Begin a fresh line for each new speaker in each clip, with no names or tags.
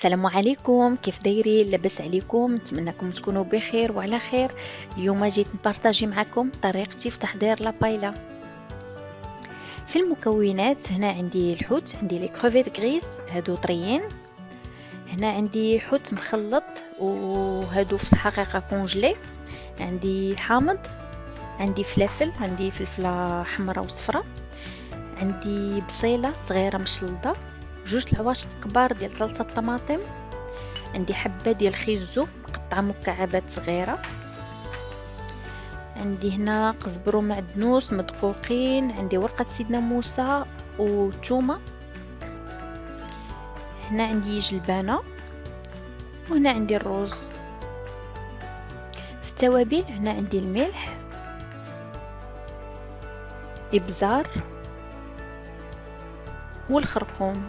السلام عليكم، كيف دايرين؟ لاباس عليكم؟ نتمنىكم تكونوا بخير وعلى خير. اليوم جيت نبارطاجي معكم طريقتي في تحضير لا بايلا. في المكونات هنا عندي الحوت، عندي لي كروفيت غريز هادو طريين، هنا عندي حوت مخلط وهادو في الحقيقة كونجلي، عندي الحامض، عندي فلافل، عندي فلفلة حمراء وصفراء، عندي بصيلة صغيرة مشلضة، جوج العواشق كبار ديال صلصة الطماطم، عندي حبة ديال خيزو مقطعة مكعبات صغيرة، عندي هنا قزبر ومعدنوس مدقوقين، عندي ورقة سيدنا موسى وثومة، هنا عندي جلبانة، وهنا عندي الروز. في التوابل هنا عندي الملح، إبزار والخرقوم،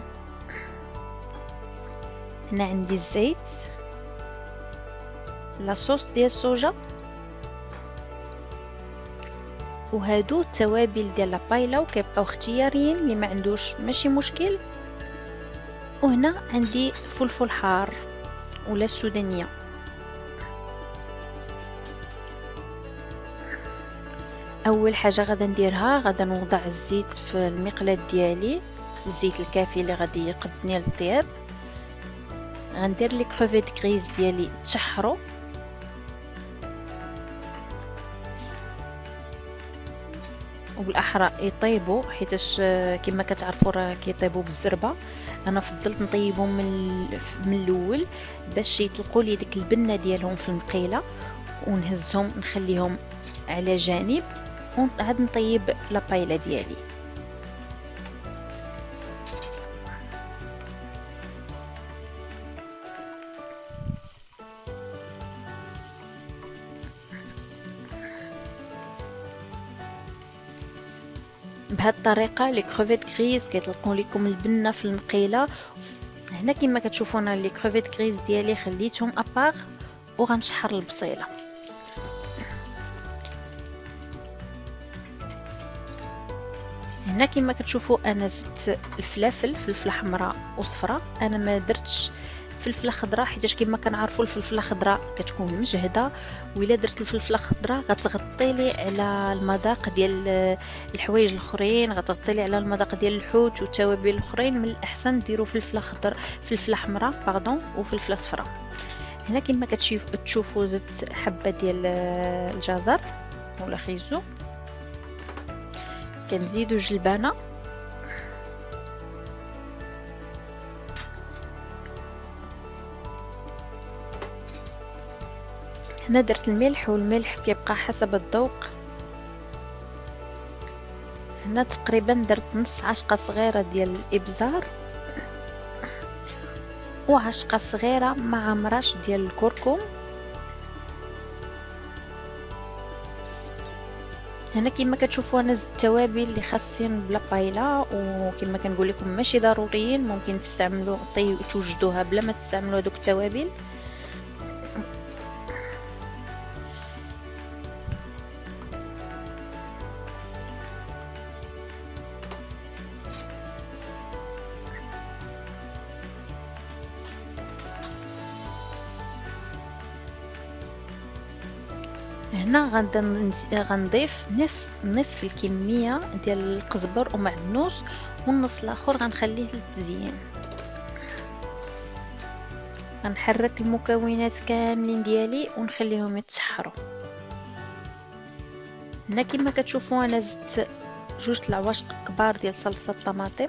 هنا عندي الزيت، لاصوص ديال الصوجا، وهادو التوابل ديال لابايلا وكيبقاو اختياريين اللي ما عندوش ماشي مشكل. وهنا عندي فلفل حار ولا السودانيه. اول حاجه غادا نديرها غادا نوضع الزيت في المقلاة ديالي، الزيت الكافي اللي غادي يقدني للطياب. غندير لي كروفيت غريز ديالي تشحروا، وبالاحرى يطيبوا حيتاش كما كتعرفوا راه كيطيبوا بالزربه. انا فضلت نطيبهم من الاول باش يطلقوا لي ديك البنه ديالهم في المقيله، ونهزهم نخليهم على جانب، ونعاد نطيب لابايلا ديالي. بهاد الطريقه لي كروفيت غريز كيطلقوا لكم البنه في المقيله. هنا كما كتشوفوا انا لي كروفيت غريز ديالي خليتهم ابار، وغنشحر البصيله. هنا كما كتشوفوا انا زدت الفلافل، فلفله حمراء وصفراء، انا ما درتش فلفله خضراء حيتاش كما كنعرفوا الفلفله الخضراء كتكون مجهده، وإلا درت الفلفله الخضراء غتغطي لي على المذاق ديال الحوايج الاخرين، غتغطي لي على المذاق ديال الحوت والتوابل الاخرين. من الاحسن ديروا فلفله خضر، فلفله حمراء باردون، وفلفله صفراء. هنا كما كتشوفوا زدت حبه ديال الجزر ولا خيزو، كنزيدو جلبانه، هنا درت الملح، والملح كيبقى حسب الذوق. هنا تقريبا درت نص عشقه صغيره ديال الابزار، وعشقه صغيره مع مرش ديال الكركم. هنا كما كتشوفوا انا زدت التوابل اللي خاصين بلا بايلا، وكما كنقول لكم ماشي ضروريين، ممكن تستعملوا توجدوها بلا ما تستعملوا هذوك التوابل. هنا غنضيف نصف الكميه ديال القزبر ومعدنوس، والنص الاخر غنخليه للتزيين. غنحرك المكونات كاملين ديالي ونخليهم يتشحروا. هنا كما كتشوفوا انا زدت جوج العواشق كبار ديال صلصه الطماطم،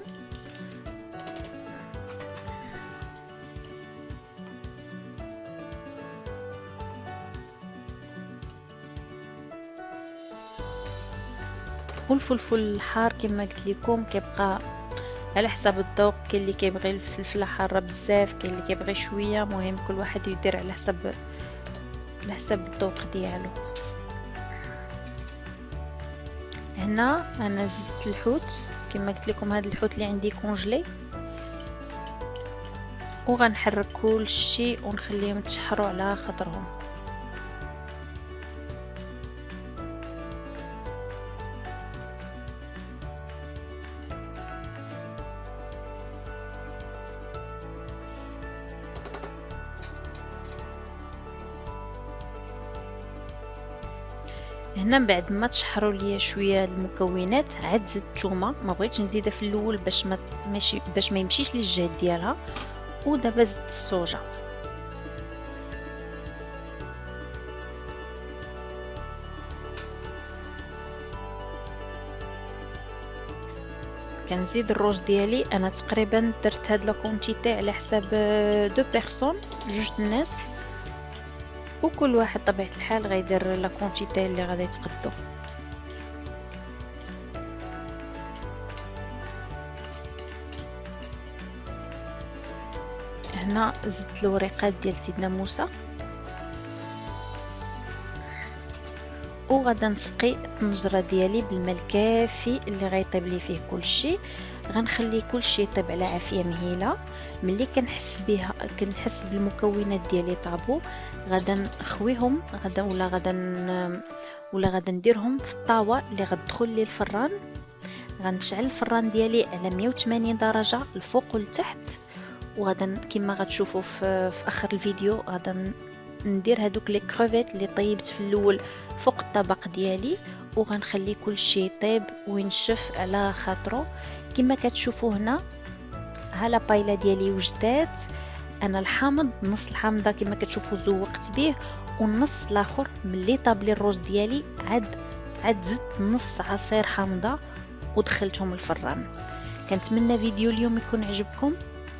والفلفل الحار كما قلت لكم كيبقى على حسب الذوق. كاين اللي كيبغي الفلفله حاره بزاف، كاين اللي كيبغي شويه، مهم كل واحد يدير على حسب الذوق ديالو. هنا انا زدت الحوت كما قلت لكم، هذا الحوت اللي عندي كونجلي، وغنحرك كل شيء ونخليهم يتشحروا على خضرهم. هنا بعد ما تشحروا ليا شويه المكونات عاد زدت الثومه، ما بغيتش نزيدها في الاول باش ما يمشيش للجهه ديالها. ودابا زدت الصوجه. كنزيد الروز ديالي. انا تقريبا درت هاد لا كونتيتي على حساب دو بيرسون، جوج الناس، وكل واحد طبيعة الحال غيدير لا كونتيتي اللي غادي يتقدو. هنا زدت الوريقات ديال سيدنا موسى، وغادا نسقي الطنجره ديالي بالماء الكافي اللي غيطيب لي فيه كلشي. غنخلي كلشي يطيب على عافيه مهيله. ملي كنحس بالمكونات ديالي طابو، غادا نخويهم غادا نديرهم في الطاوه اللي غتدخل لي الفران. غنشعل الفران ديالي على 180 درجه الفوق والتحت، وغادا كما غتشوفوا في اخر الفيديو غادا ندير هادوك لي كروفيت اللي طيبت في الاول فوق الطبق ديالي، وغنخلي كل شيء يطيب وينشف على خاطرو. كما كتشوفوا هنا ها لا بايلا ديالي وجدات. انا الحامض نص الحامضه كما كتشوفوا زوقت به، والنص الاخر ملي طاب لي الروز ديالي عاد زدت نص عصير حامضه ودخلتهم الفران. كنتمنى فيديو اليوم يكون عجبكم،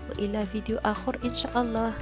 والى فيديو اخر ان شاء الله.